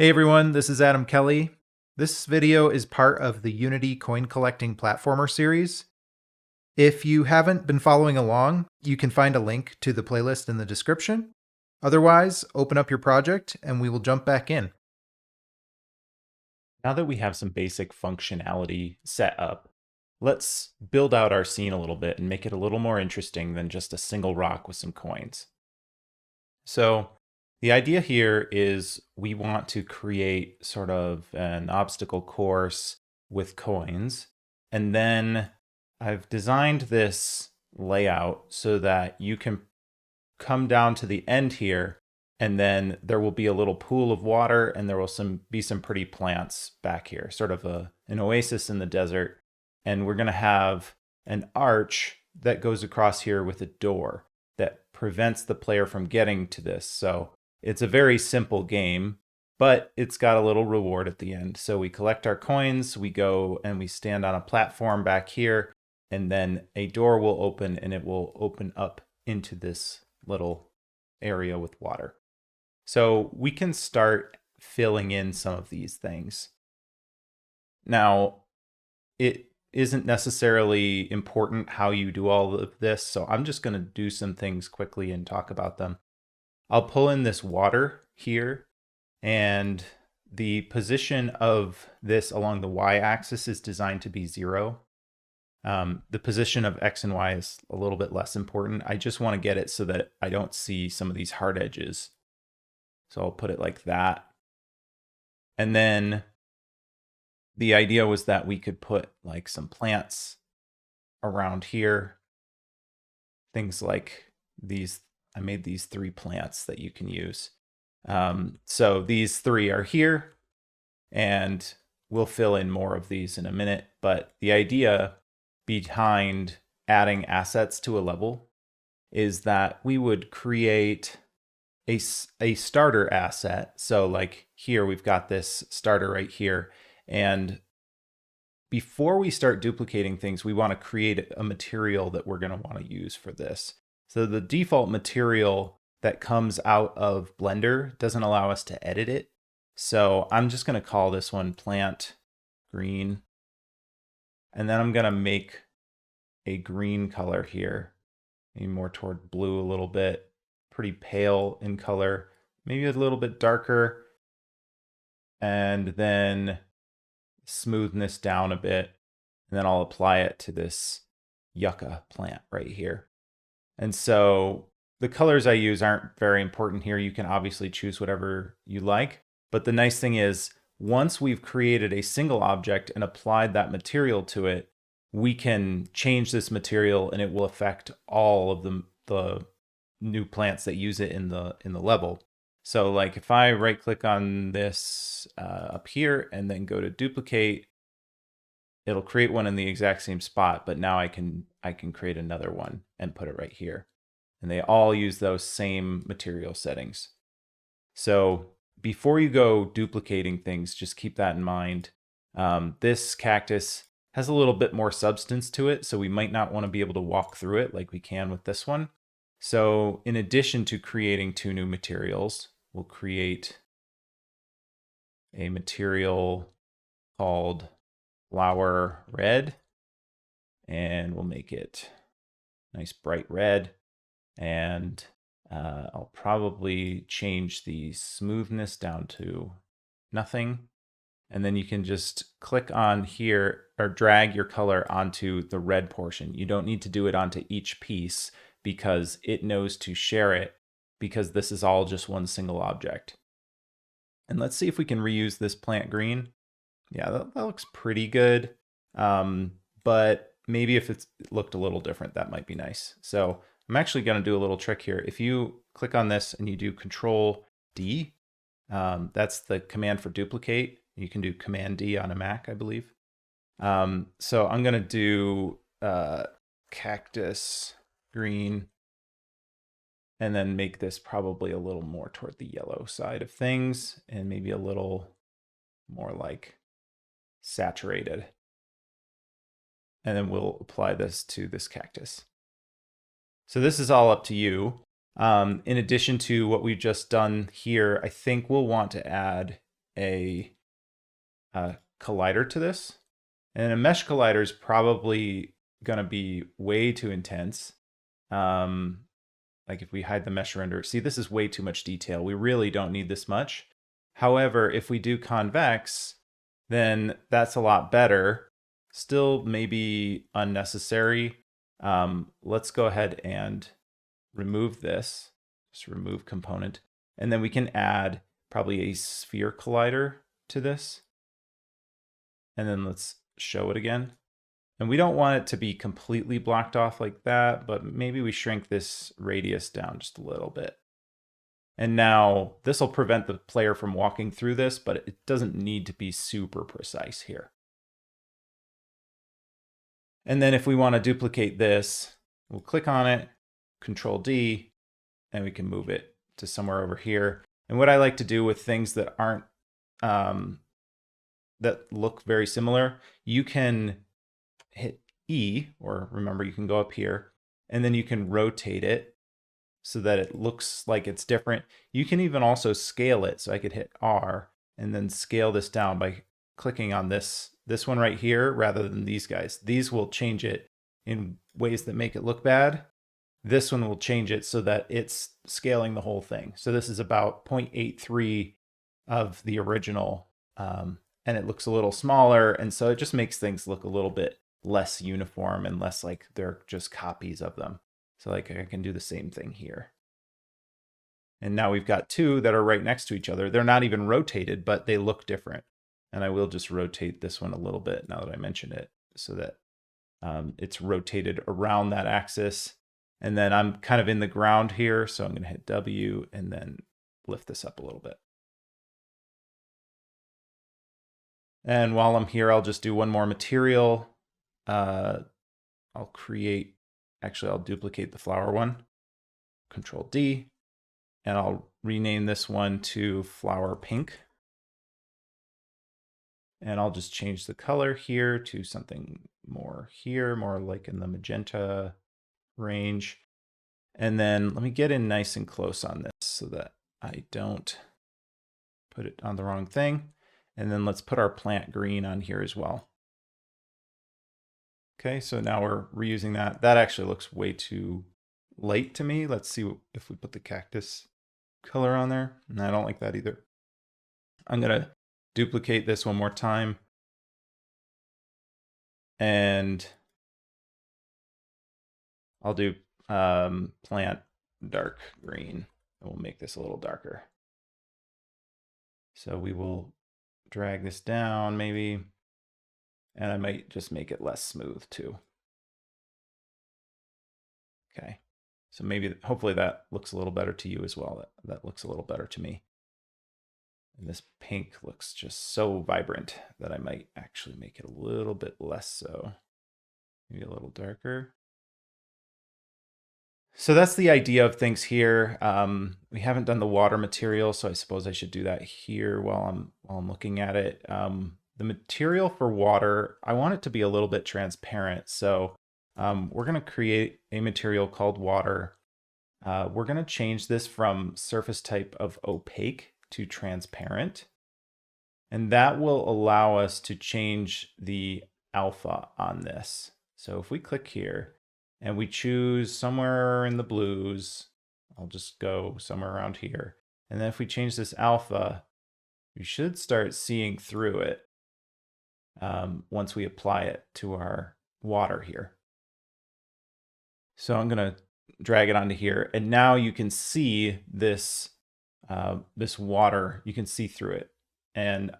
Hey everyone, this is Adam Kelly. This video is part of the Unity coin collecting platformer series. If you haven't been following along, you can find a link to the playlist in the description. Otherwise, open up your project and we will jump back in. Now that we have some basic functionality set up, let's build out our scene a little bit and make it a little more interesting than just a single rock with some coins. So the idea here is we want to create sort of an obstacle course with coins. And then I've designed this layout so that you can come down to the end here, and then there will be a little pool of water and there will be some pretty plants back here, sort of an oasis in the desert. And we're going to have an arch that goes across here with a door that prevents the player from getting to this. So it's a very simple game, but it's got a little reward at the end. So we collect our coins, we go and we stand on a platform back here, and then a door will open and it will open up into this little area with water. So we can start filling in some of these things. Now, it isn't necessarily important how you do all of this, so I'm just going to do some things quickly and talk about them. I'll pull in this water here, and the position of this along the y-axis is designed to be 0. The position of X and Y is a little bit less important. I just want to get it so that I don't see some of these hard edges. So I'll put it like that. And then the idea was that we could put like some plants around here. Things like these. I made these 3 plants that you can use. So these 3 are here, and we'll fill in more of these in a minute. But the idea behind adding assets to a level is that we would create a starter asset. So like here, we've got this starter right here. And before we start duplicating things, we want to create a material that we're going to want to use for this. So the default material that comes out of Blender doesn't allow us to edit it. So I'm just going to call this one plant green. And then I'm going to make a green color here, maybe more toward blue a little bit, pretty pale in color, maybe a little bit darker, and then smoothness down a bit. And then I'll apply it to this yucca plant right here. And so the colors I use aren't very important here. You can obviously choose whatever you like. But the nice thing is, once we've created a single object and applied that material to it, we can change this material and it will affect all of the new plants that use it in the level. So like if I right click on this up here and then go to duplicate, it'll create one in the exact same spot, but now I can create another one and put it right here. And they all use those same material settings. So before you go duplicating things, just keep that in mind. This cactus has a little bit more substance to it, so we might not want to be able to walk through it like we can with this one. So in addition to creating 2 new materials, we'll create a material called flower red, and we'll make it nice bright red. And I'll probably change the smoothness down to nothing. And then you can just click on here or drag your color onto the red portion. You don't need to do it onto each piece because it knows to share it, because this is all just one single object. And let's see if we can reuse this plant green. Yeah, that looks pretty good. But maybe if it looked a little different, that might be nice. So I'm actually going to do a little trick here. If you click on this and you do Control D, that's the command for duplicate. You can do Command D on a Mac, I believe. So I'm going to do cactus green, and then make this probably a little more toward the yellow side of things, and maybe a little more like saturated. And then we'll apply this to this cactus. So this is all up to you. In addition to what we've just done here, I think we'll want to add a collider to this. And a mesh collider is probably going to be way too intense. Like if we hide the mesh render, see, this is way too much detail. We really don't need this much. However, if we do convex, then that's a lot better. Still maybe unnecessary. Let's go ahead and remove this. Just remove component. And then we can add probably a sphere collider to this. And then let's show it again. And we don't want it to be completely blocked off like that, but maybe we shrink this radius down just a little bit. And now this will prevent the player from walking through this, but it doesn't need to be super precise here. And then if we want to duplicate this, we'll click on it, Control D, and we can move it to somewhere over here. And what I like to do with things that aren't, that look very similar, you can hit E, or remember you can go up here, and then you can rotate it so that it looks like it's different. You can even also scale it. So I could hit R and then scale this down by clicking on this one right here rather than these guys. These will change it in ways that make it look bad. This one will change it so that it's scaling the whole thing. So this is about 0.83 of the original, and it looks a little smaller. And so it just makes things look a little bit less uniform and less like they're just copies of them. So like I can do the same thing here. And now we've got two that are right next to each other. They're not even rotated, but they look different. And I will just rotate this one a little bit now that I mention it so that it's rotated around that axis. And then I'm kind of in the ground here. So I'm going to hit W and then lift this up a little bit. And while I'm here, I'll just do one more material. I'll create, actually, I'll duplicate the flower one, Control D, and I'll rename this one to flower pink. And I'll just change the color here to something more here, more like in the magenta range. And then let me get in nice and close on this so that I don't put it on the wrong thing. And then let's put our plant green on here as well. Okay, so now we're reusing that. That actually looks way too light to me. Let's see if we put the cactus color on there. No, I don't like that either. I'm gonna duplicate this one more time. And I'll do plant dark green. And we'll make this a little darker. So we will drag this down maybe. And I might just make it less smooth too. Okay, so maybe, hopefully that looks a little better to you as well. That looks a little better to me. And this pink looks just so vibrant that I might actually make it a little bit less so. Maybe a little darker. So that's the idea of things here. We haven't done the water material, so I suppose I should do that here while I'm looking at it. The material for water, I want it to be a little bit transparent. So we're going to create a material called water. We're going to change this from surface type of opaque to transparent. And that will allow us to change the alpha on this. So if we click here and we choose somewhere in the blues, I'll just go somewhere around here. And then if we change this alpha, you should start seeing through it. Once we apply it to our water here. So I'm going to drag it onto here, and now you can see this this water. You can see through it, and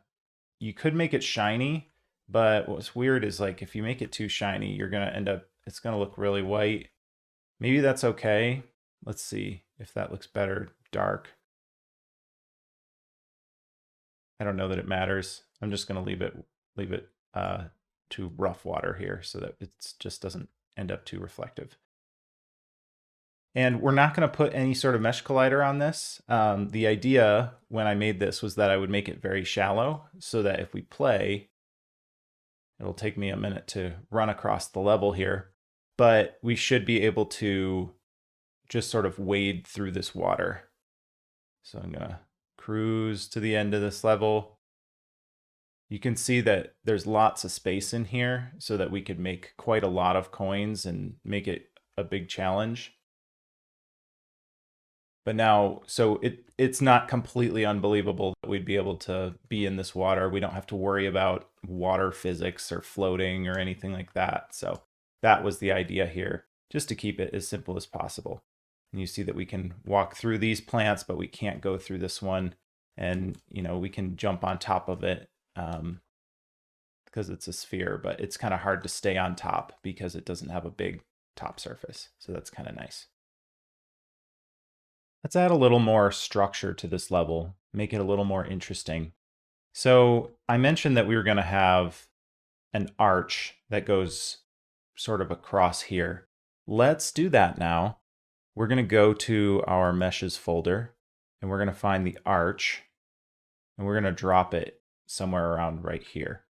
you could make it shiny, but what's weird is like if you make it too shiny, you're going to end up, it's going to look really white. Maybe that's okay. Let's see if that looks better. Dark. I don't know that it matters. I'm just going to leave it to rough water here so that it just doesn't end up too reflective. And we're not going to put any sort of mesh collider on this. The idea when I made this was that I would make it very shallow so that if we play, it'll take me a minute to run across the level here, but we should be able to just sort of wade through this water. So I'm going to cruise to the end of this level. You can see that there's lots of space in here so that we could make quite a lot of coins and make it a big challenge. But now, so it's not completely unbelievable that we'd be able to be in this water. We don't have to worry about water physics or floating or anything like that. So that was the idea here, just to keep it as simple as possible. And you see that we can walk through these plants, but we can't go through this one. And, we can jump on top of it because it's a sphere, but it's kind of hard to stay on top because it doesn't have a big top surface. So that's kind of nice. Let's add a little more structure to this level, make it a little more interesting. So I mentioned that we were going to have an arch that goes sort of across here. Let's do that now. We're going to go to our meshes folder and we're going to find the arch and we're going to drop it somewhere around right here.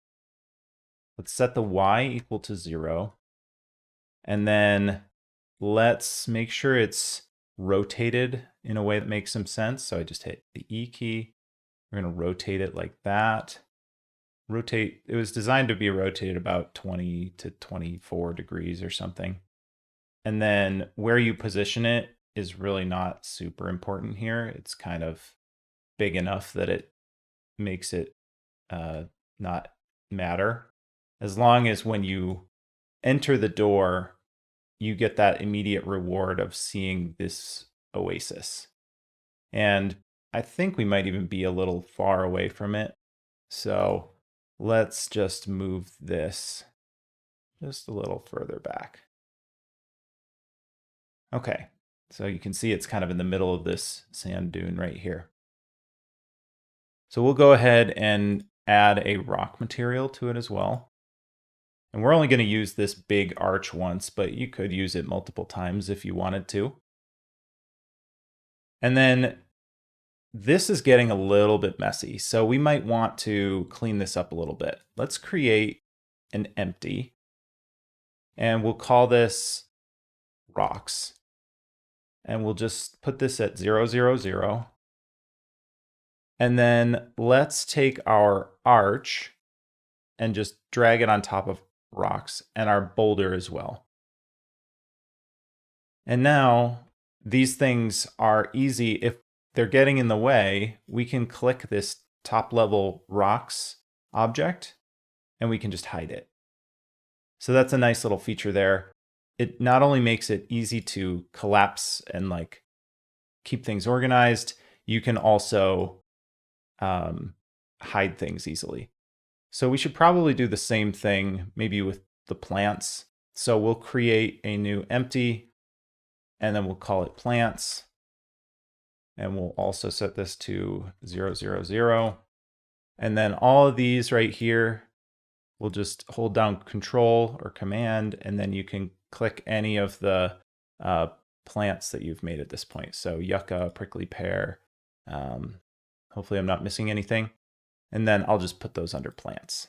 Let's set the Y equal to 0. And then let's make sure it's rotated in a way that makes some sense. So I just hit the E key. We're going to rotate it like that. Rotate, it was designed to be rotated about 20 to 24 degrees or something. And then where you position it is really not super important here. It's kind of big enough that it makes it not matter. As long as when you enter the door, you get that immediate reward of seeing this oasis. And I think we might even be a little far away from it. So let's just move this just a little further back. Okay, so you can see it's kind of in the middle of this sand dune right here. So we'll go ahead and add a rock material to it as well. And we're only going to use this big arch once, but you could use it multiple times if you wanted to. And then this is getting a little bit messy, so we might want to clean this up a little bit. Let's create an empty, and we'll call this rocks. And we'll just put this at 0, 0, 0. And then let's take our arch and just drag it on top of rocks and our boulder as well. And now these things are easy. If they're getting in the way, we can click this top level rocks object and we can just hide it. So that's a nice little feature there. It not only makes it easy to collapse and keep things organized, you can also hide things easily. So we should probably do the same thing maybe with the plants. So we'll create a new empty and then we'll call it plants. And we'll also set this to 0, 0, 0. And then all of these right here, we'll just hold down Control or Command, and then you can click any of the plants that you've made at this point. So yucca, prickly pear. Hopefully I'm not missing anything. And then I'll just put those under plants.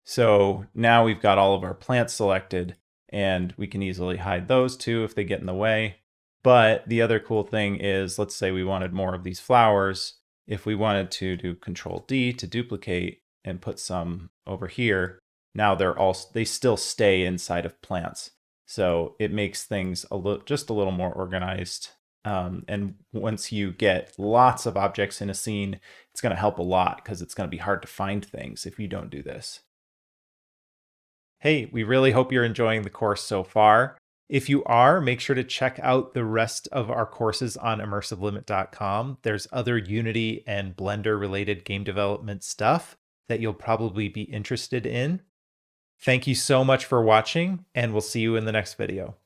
So now we've got all of our plants selected, and we can easily hide those too if they get in the way. But the other cool thing is, let's say we wanted more of these flowers. If we wanted to do Control D to duplicate and put some over here, now they still stay inside of plants. So it makes things just a little more organized. And once you get lots of objects in a scene, it's going to help a lot because it's going to be hard to find things if you don't do this. Hey, we really hope you're enjoying the course so far. If you are, make sure to check out the rest of our courses on immersivelimit.com. There's other Unity and Blender related game development stuff that you'll probably be interested in. Thank you so much for watching, and we'll see you in the next video.